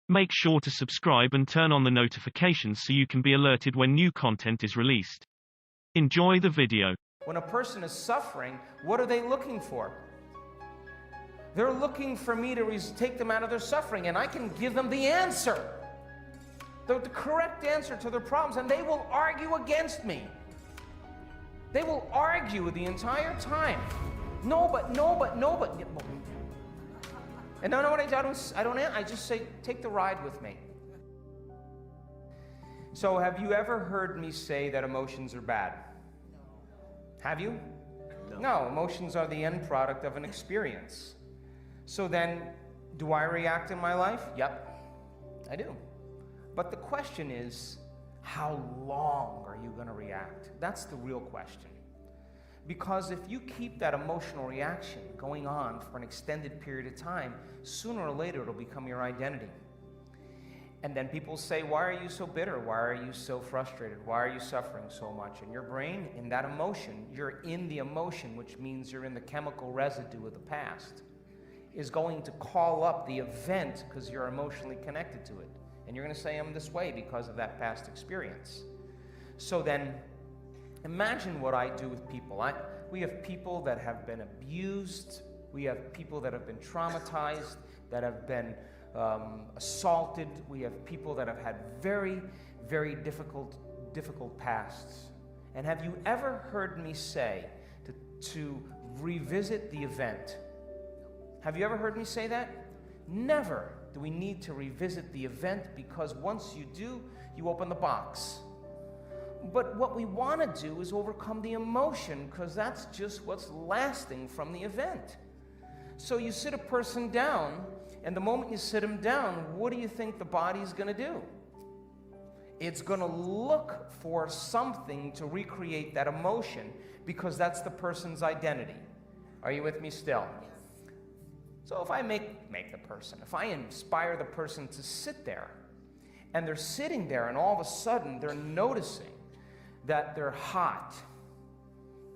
Make sure to subscribe and turn on the notifications so you can be alerted when new content is released. Enjoy the video. When a person is suffering, what are they looking for? They're looking for me to take them out of their suffering, and I can give them the answer, the correct answer to their problems, and they will argue against me. They will argue the entire time. No, but. And no, what I just say, take the ride with me. So have you ever heard me say that emotions are bad? No. Have you? No, emotions are the end product of an experience. So then, do I react in my life? Yep, I do. But the question is, how long are you going to react? That's the real question. Because if you keep that emotional reaction going on for an extended period of time, sooner or later it'll become your identity. And then people say, why are you so bitter? Why are you so frustrated? Why are you suffering so much? And your brain, in that emotion, you're in the emotion, which means you're in the chemical residue of the past, is going to call up the event because you're emotionally connected to it. And you're going to say, I'm this way because of that past experience. So then, imagine what I do with people. We have people that have been abused. We have people that have been traumatized, that have been assaulted. We have people that have had very, very difficult pasts. And have you ever heard me say to revisit the event? Have you ever heard me say that? Never do we need to revisit the event, because once you do, you open the box. But what we want to do is overcome the emotion, because that's just what's lasting from the event. So you sit a person down, and the moment you sit him down, what do you think the body's going to do? It's going to look for something to recreate that emotion, because that's the person's identity. Are you with me still? So if I if I inspire the person to sit there, and they're sitting there, and all of a sudden they're noticing that they're hot,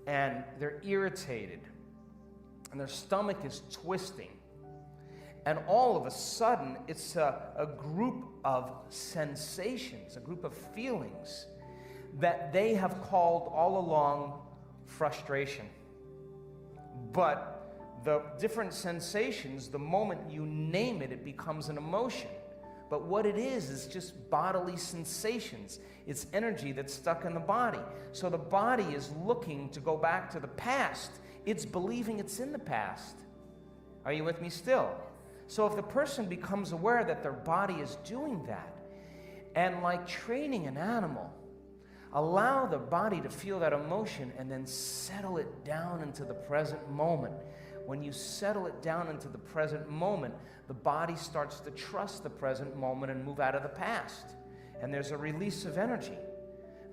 and they're irritated, and their stomach is twisting, and all of a sudden it's a group of sensations, a group of feelings that they have called all along frustration. But the different sensations, the moment you name it, it becomes an emotion. But what it is just bodily sensations. It's energy that's stuck in the body. So the body is looking to go back to the past. It's believing it's in the past. Are you with me still? So if the person becomes aware that their body is doing that, and like training an animal, allow the body to feel that emotion and then settle it down into the present moment. When you settle it down into the present moment, the body starts to trust the present moment and move out of the past. And there's a release of energy.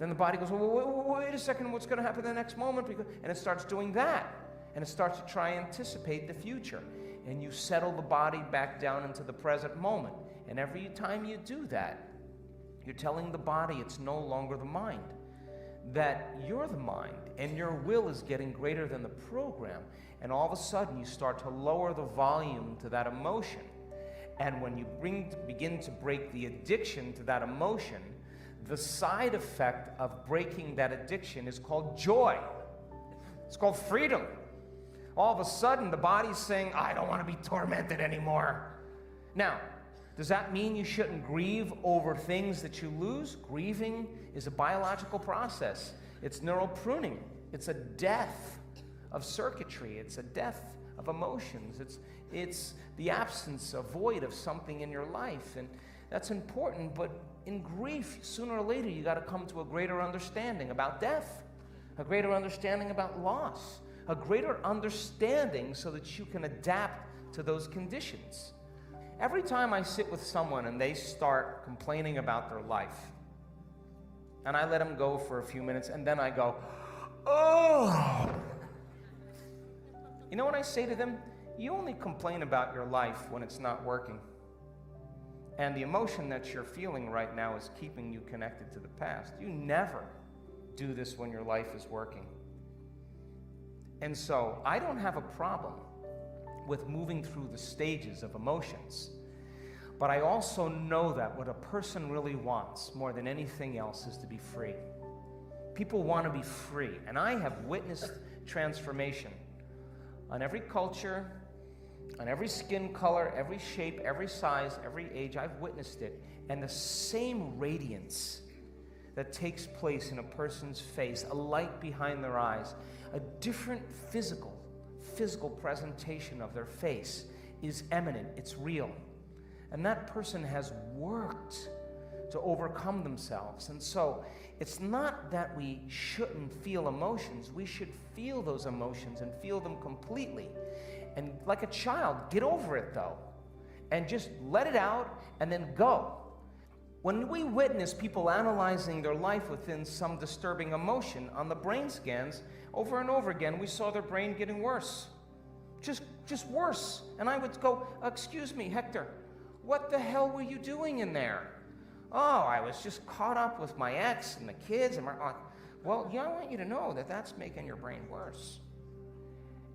Then the body goes, well, wait a second, what's going to happen in the next moment? And it starts doing that. And it starts to try and anticipate the future. And you settle the body back down into the present moment. And every time you do that, you're telling the body it's no longer the mind. That you're the mind, and your will is getting greater than the program. And all of a sudden, you start to lower the volume to that emotion. And when you begin to break the addiction to that emotion, the side effect of breaking that addiction is called joy. It's called freedom. All of a sudden, the body's saying, I don't want to be tormented anymore. Now, does that mean you shouldn't grieve over things that you lose? Grieving is a biological process. It's neural pruning. It's a death of circuitry. It's a death of emotions. It's the absence, a void of something in your life. And that's important, but in grief, sooner or later, you got to come to a greater understanding about death, a greater understanding about loss, a greater understanding so that you can adapt to those conditions. Every time I sit with someone and they start complaining about their life, and I let them go for a few minutes, and then I go, oh. You know what I say to them? You only complain about your life when it's not working. And the emotion that you're feeling right now is keeping you connected to the past. You never do this when your life is working. And so I don't have a problem with moving through the stages of emotions. But I also know that what a person really wants more than anything else is to be free. People want to be free. And I have witnessed transformation on every culture, on every skin color, every shape, every size, every age. I've witnessed it. And the same radiance that takes place in a person's face, a light behind their eyes, a different physical presentation of their face is eminent, it's real. And that person has worked to overcome themselves. And so it's not that we shouldn't feel emotions. We should feel those emotions and feel them completely. And like a child, get over it though. And just let it out and then go. When we witness people analyzing their life within some disturbing emotion on the brain scans, over and over again, we saw their brain getting worse. Just worse. And I would go, excuse me, Hector, what the hell were you doing in there? Oh, I was just caught up with my ex and the kids. And well, yeah, I want you to know that that's making your brain worse.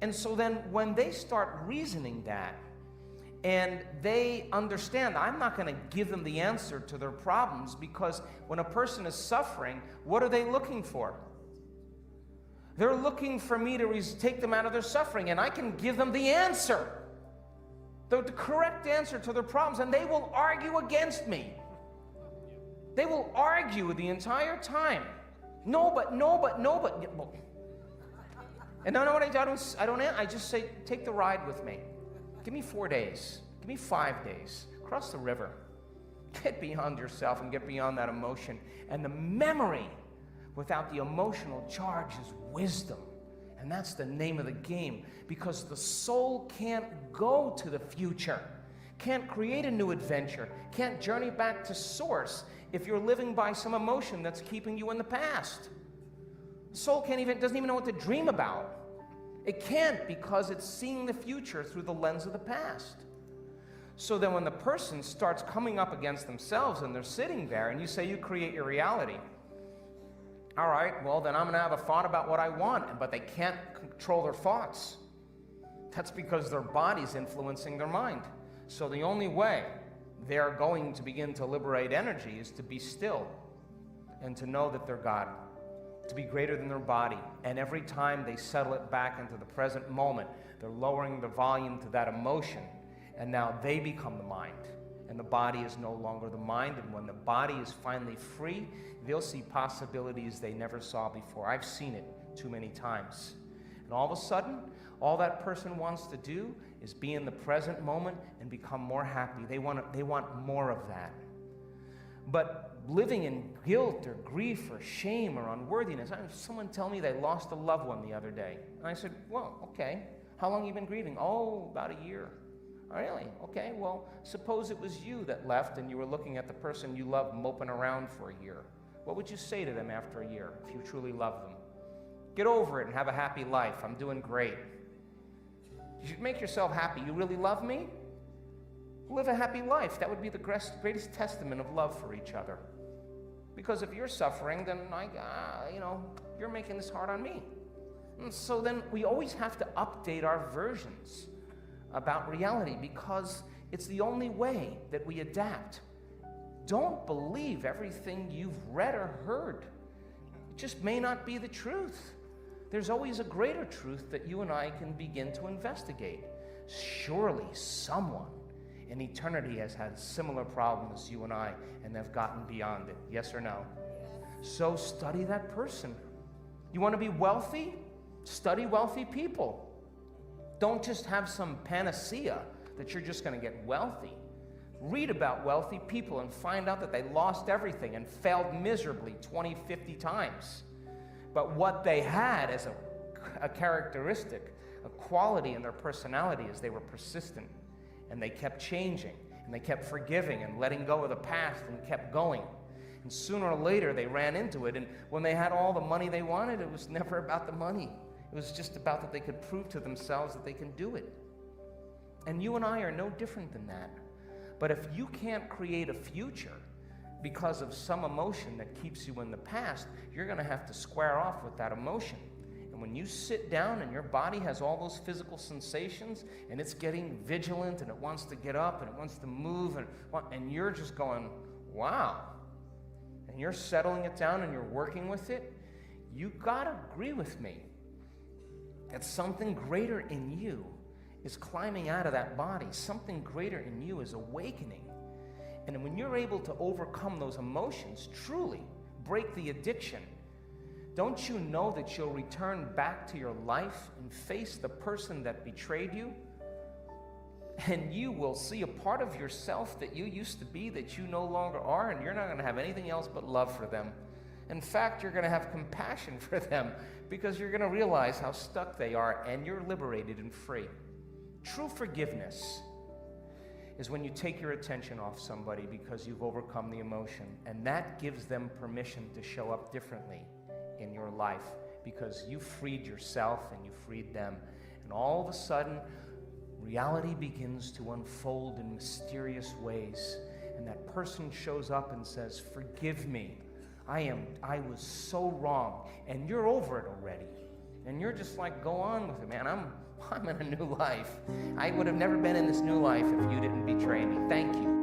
And so then when they start reasoning that, and they understand, I'm not going to give them the answer to their problems, because when a person is suffering, what are they looking for? They're looking for me to take them out of their suffering, and I can give them the answer. The correct answer to their problems, and they will argue against me. They will argue the entire time. No, but. And no, I just say, take the ride with me. Give me 4 days. Give me 5 days. Cross the river. Get beyond yourself and get beyond that emotion. And the memory without the emotional charge is wisdom. And that's the name of the game, because the soul can't go to the future, can't create a new adventure, can't journey back to source if you're living by some emotion that's keeping you in the past. The soul doesn't even know what to dream about. It can't, because it's seeing the future through the lens of the past. So then when the person starts coming up against themselves and they're sitting there and you say you create your reality, all right, well, then I'm going to have a thought about what I want, but they can't control their thoughts. That's because their body's influencing their mind. So the only way they're going to begin to liberate energy is to be still and to know that they're God, to be greater than their body. And every time they settle it back into the present moment, they're lowering the volume to that emotion, and now they become the mind. And the body is no longer the mind. And when the body is finally free, they'll see possibilities they never saw before. I've seen it too many times. And all of a sudden, all that person wants to do is be in the present moment and become more happy. They want more of that. But living in guilt or grief or shame or unworthiness, I had someone tell me they lost a loved one the other day. And I said, well, okay. How long have you been grieving? Oh, about a year. Really? Okay, well, suppose it was you that left and you were looking at the person you loved moping around for a year. What would you say to them after a year if you truly love them? Get over it and have a happy life. I'm doing great. You should make yourself happy. You really love me? Live a happy life. That would be the greatest testament of love for each other. Because if you're suffering, then you're making this hard on me. And so then we always have to update our versions about reality, because it's the only way that we adapt. Don't believe everything you've read or heard. It just may not be the truth. There's always a greater truth that you and I can begin to investigate. Surely someone in eternity has had similar problems as you and I and have gotten beyond it. Yes or no? So study that person. You want to be wealthy? Study wealthy people. Don't just have some panacea that you're just going to get wealthy. Read about wealthy people and find out that they lost everything and failed miserably 20, 50 times. But what they had as a characteristic, a quality in their personality, is they were persistent, and they kept changing, and they kept forgiving and letting go of the past and kept going. And sooner or later they ran into it, and when they had all the money they wanted, it was never about the money. It was just about that they could prove to themselves that they can do it. And you and I are no different than that. But if you can't create a future because of some emotion that keeps you in the past, you're going to have to square off with that emotion. And when you sit down and your body has all those physical sensations and it's getting vigilant and it wants to get up and it wants to move and you're just going, wow, and you're settling it down and you're working with it, you gotta agree with me that something greater in you is climbing out of that body. Something greater in you is awakening. And when you're able to overcome those emotions, truly break the addiction, don't you know that you'll return back to your life and face the person that betrayed you? And you will see a part of yourself that you used to be that you no longer are, and you're not going to have anything else but love for them. In fact, you're going to have compassion for them because you're going to realize how stuck they are, and you're liberated and free. True forgiveness is when you take your attention off somebody because you've overcome the emotion, and that gives them permission to show up differently in your life because you freed yourself and you freed them. And all of a sudden, reality begins to unfold in mysterious ways, and that person shows up and says, forgive me. I was so wrong, and you're over it already. And you're just like, go on with it, man. I'm in a new life. I would have never been in this new life if you didn't betray me. Thank you.